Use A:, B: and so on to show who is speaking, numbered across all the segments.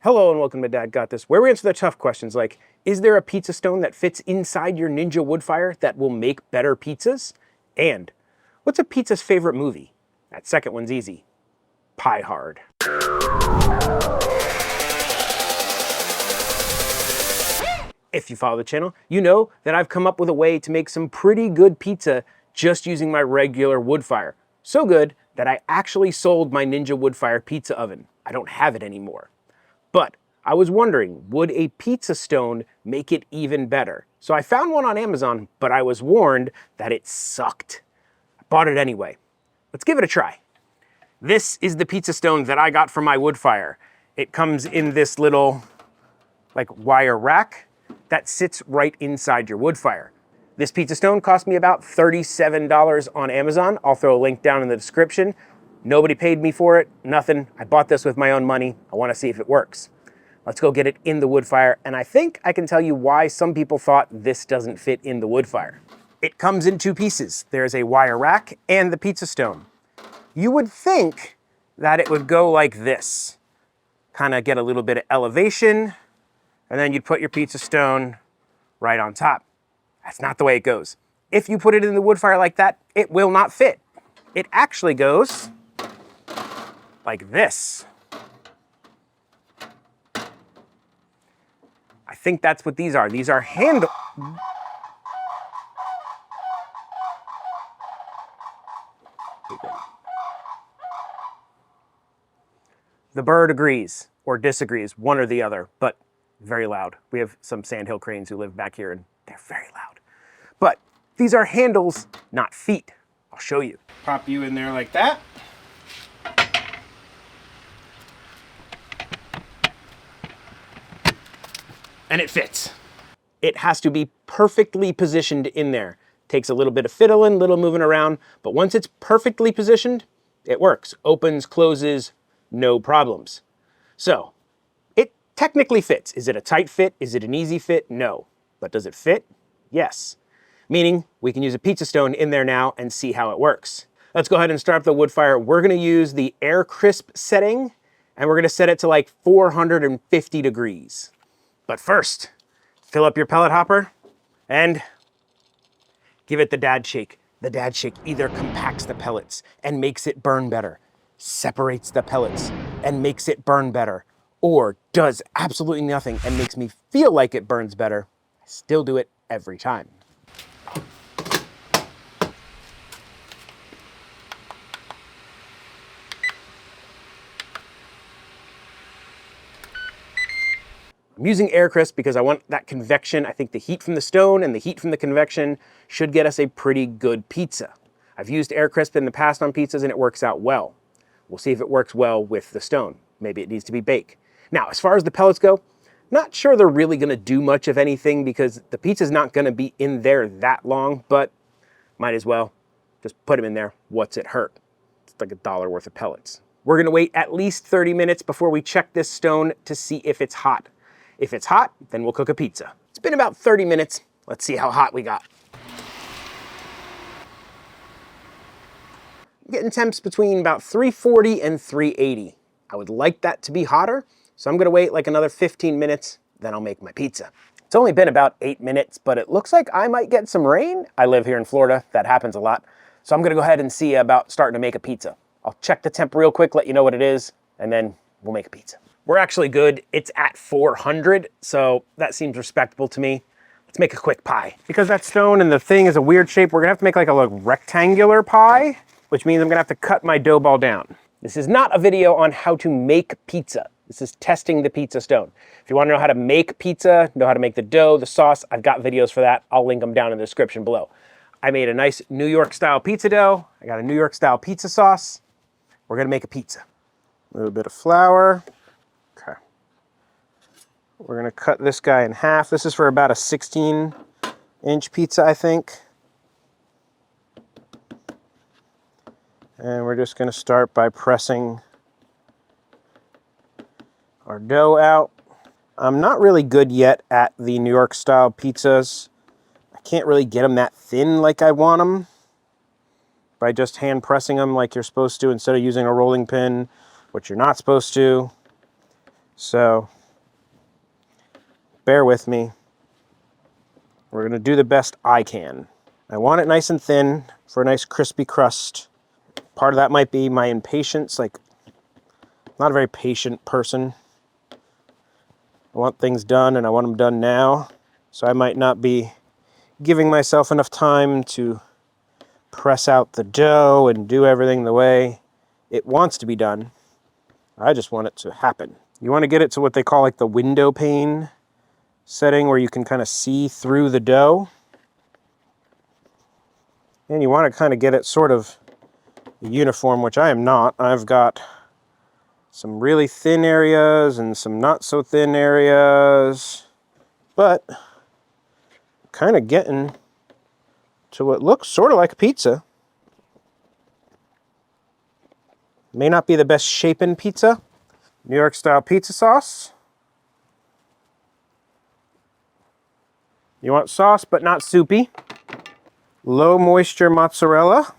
A: Hello and welcome to Dad Got This, where we answer the tough questions like, is there a pizza stone that fits inside your Ninja Woodfire that will make better pizzas? And what's a pizza's favorite movie? That second one's easy. Pie Hard. If you follow the channel, you know that I've come up with a way to make some pretty good pizza just using my regular Woodfire. So good that I actually sold my Ninja Woodfire pizza oven. I don't have it anymore. But I was wondering, would a pizza stone make it even better? So I found one on Amazon, but I was warned that it sucked. I bought it anyway. Let's give it a try. This is the pizza stone that I got from my Woodfire. It comes in this little wire rack that sits right inside your Woodfire. This pizza stone cost me about $37 on Amazon. I'll throw a link down in the description. Nobody paid me for it, nothing. I bought this with my own money. I want to see if it works. Let's go get it in the Woodfire, and I think I can tell you why some people thought this doesn't fit in the Woodfire. It comes in two pieces. There's a wire rack and the pizza stone. You would think that it would go like this. Kind of get a little bit of elevation, and then you'd put your pizza stone right on top. That's not the way it goes. If you put it in the Woodfire like that, it will not fit. It actually goes like this. I think that's what these are. These are handle. The bird agrees or disagrees, one or the other, but very loud. We have some sandhill cranes who live back here and they're very loud. But these are handles, not feet. I'll show you. Pop you in there like that. And it fits. It has to be perfectly positioned in there. Takes a little bit of fiddling, little moving around, but once it's perfectly positioned, it works. Opens, closes, no problems. So, it technically fits. Is it a tight fit? Is it an easy fit? No. But does it fit? Yes. Meaning, we can use a pizza stone in there now and see how it works. Let's go ahead and start up the Woodfire. We're gonna use the air crisp setting, and we're gonna set it to like 450 degrees. But first, fill up your pellet hopper and give it the dad shake. The dad shake either compacts the pellets and makes it burn better, separates the pellets and makes it burn better, or does absolutely nothing and makes me feel like it burns better. I still do it every time. I'm using air crisp because I want that convection. I think the heat from the stone and the heat from the convection should get us a pretty good pizza. I've used air crisp in the past on pizzas and it works out well. We'll see if it works well with the stone. Maybe it needs to be baked. Now, as far as the pellets go, not sure they're really gonna do much of anything because the pizza's not gonna be in there that long, but might as well just put them in there. What's it hurt? It's like $1 worth of pellets. We're gonna wait at least 30 minutes before we check this stone to see if it's hot. If it's hot, then we'll cook a pizza. It's been about 30 minutes. Let's see how hot we got. I'm getting temps between about 340 and 380. I would like that to be hotter, so I'm gonna wait like another 15 minutes, then I'll make my pizza. It's only been about 8 minutes, but it looks like I might get some rain. I live here in Florida, that happens a lot. So I'm gonna go ahead and see about starting to make a pizza. I'll check the temp real quick, let you know what it is, and then we'll make a pizza. We're actually good. It's at 400, so that seems respectable to me. Let's make a quick pie. Because that stone and the thing is a weird shape, we're gonna have to make like a rectangular pie, which means I'm gonna have to cut my dough ball down. This is not a video on how to make pizza. This is testing the pizza stone. If you wanna know how to make pizza, know how to make the dough, the sauce, I've got videos for that. I'll link them down in the description below. I made a nice New York style pizza dough. I got a New York style pizza sauce. We're gonna make a pizza. A little bit of flour. Okay. We're gonna cut this guy in half. This is for about a 16-inch pizza, I think. And we're just gonna start by pressing our dough out. I'm not really good yet at the New York style pizzas. I can't really get them that thin like I want them by just hand pressing them like you're supposed to instead of using a rolling pin, which you're not supposed to. So bear with me. We're going to do the best I can. I want it nice and thin for a nice crispy crust. Part of that might be my impatience. Like, I'm not a very patient person. I want things done and I want them done now. So I might not be giving myself enough time to press out the dough and do everything the way it wants to be done. I just want it to happen. You want to get it to what they call like the window pane setting, where you can kind of see through the dough. And you want to kind of get it sort of uniform, which I am not. I've got some really thin areas and some not so thin areas, but kind of getting to what looks sort of like a pizza. May not be the best shapen pizza. New York style pizza sauce. You want sauce, but not soupy. Low moisture mozzarella.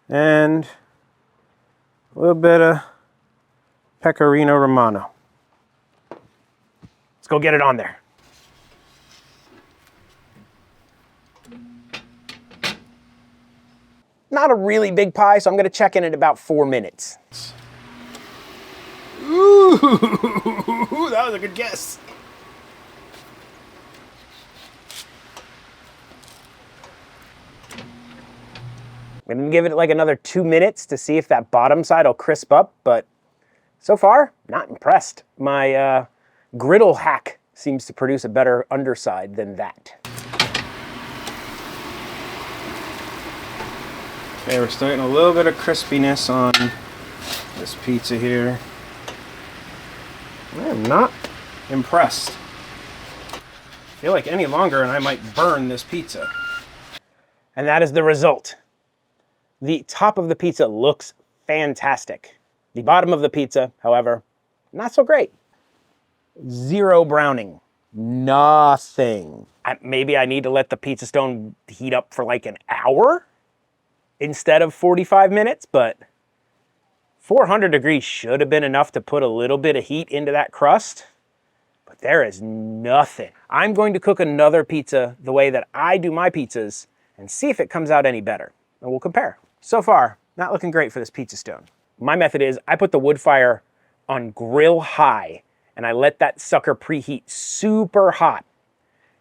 A: And a little bit of pecorino romano. Let's go get it on there. Not a really big pie, so I'm gonna check in at about 4 minutes. Ooh, that was a good guess. I'm gonna give it like another 2 minutes to see if that bottom side will crisp up, but so far, not impressed. My griddle hack seems to produce a better underside than that. Okay, we're starting a little bit of crispiness on this pizza here. I am not impressed. I feel like any longer and I might burn this pizza. And that is the result. The top of the pizza looks fantastic. The bottom of the pizza, however, not so great. Zero browning. Nothing. Maybe I need to let the pizza stone heat up for like an hour instead of 45 minutes, but 400 degrees should have been enough to put a little bit of heat into that crust, but there is nothing. I'm going to cook another pizza the way that I do my pizzas and see if it comes out any better, and we'll compare. So far, not looking great for this pizza stone. My method is I put the wood fire on grill high and I let that sucker preheat super hot.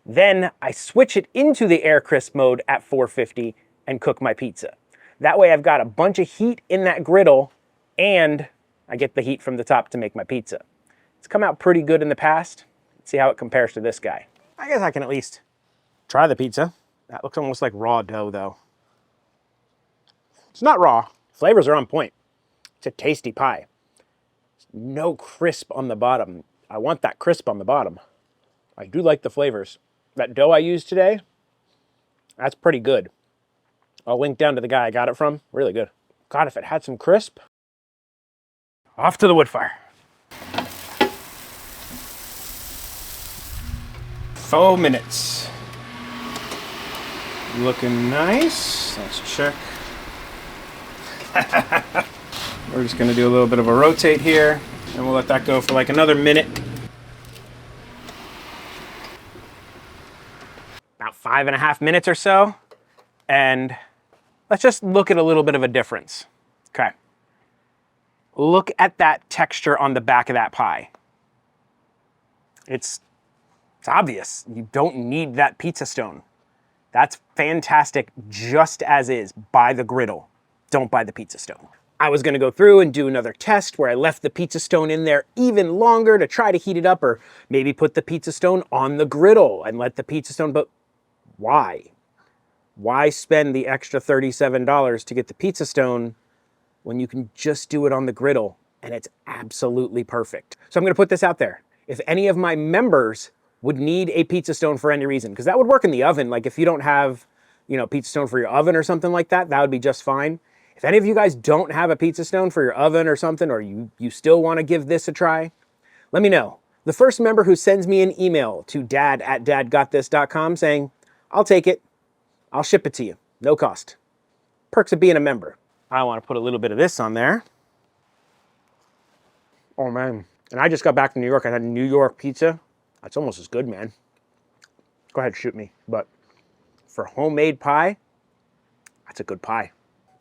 A: Then I switch it into the air crisp mode at 450 and cook my pizza. That way I've got a bunch of heat in that griddle and I get the heat from the top to make my pizza. It's come out pretty good in the past. Let's see how it compares to this guy. I guess I can at least try the pizza. That looks almost like raw dough though. It's not raw. Flavors are on point. It's a tasty pie. No crisp on the bottom. I want that crisp on the bottom. I do like the flavors. That dough I used today, that's pretty good. I'll link down to the guy I got it from. Really good. God, if it had some crisp. Off to the wood fire. 4 minutes. Looking nice. Let's check. We're just gonna do a little bit of a rotate here, and we'll let that go for like another minute. About 5.5 minutes or so, and let's just look at a little bit of a difference. Okay. Look at that texture on the back of that pie. It's obvious. You don't need that pizza stone. That's fantastic just as is. Buy the griddle. Don't buy the pizza stone. I was gonna go through and do another test where I left the pizza stone in there even longer to try to heat it up, or maybe put the pizza stone on the griddle and let the pizza stone, but why? Why spend the extra $37 to get the pizza stone when you can just do it on the griddle and it's absolutely perfect? So I'm gonna put this out there. If any of my members would need a pizza stone for any reason, because that would work in the oven. Like if you don't have, pizza stone for your oven or something like that, that would be just fine. If any of you guys don't have a pizza stone for your oven or something, or you still want to give this a try, let me know. The first member who sends me an email to dad@dadgotthis.com saying, I'll take it, I'll ship it to you, no cost. Perks of being a member. I want to put a little bit of this on there. Oh man. And I just got back from New York. I had New York pizza. That's almost as good, man. Go ahead, shoot me. But for homemade pie, that's a good pie.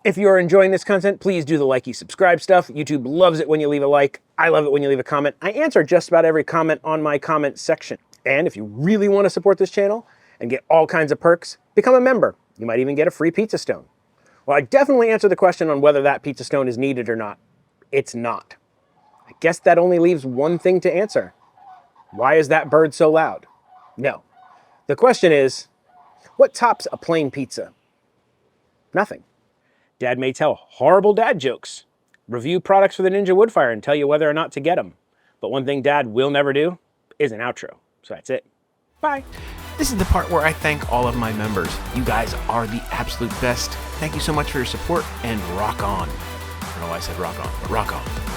A: If you're enjoying this content, please do the likey subscribe stuff. YouTube loves it when you leave a like. I love it when you leave a comment. I answer just about every comment on my comment section. And if you really want to support this channel and get all kinds of perks, become a member. You might even get a free pizza stone. Well, I definitely answered the question on whether that pizza stone is needed or not. It's not. I guess that only leaves one thing to answer. Why is that bird so loud? No. The question is, what tops a plain pizza? Nothing. Dad may tell horrible dad jokes, review products for the Ninja Woodfire and tell you whether or not to get them. But one thing Dad will never do is an outro. So that's it. Bye. This is the part where I thank all of my members. You guys are the absolute best. Thank you so much for your support and rock on. I don't know why I said rock on, but rock on.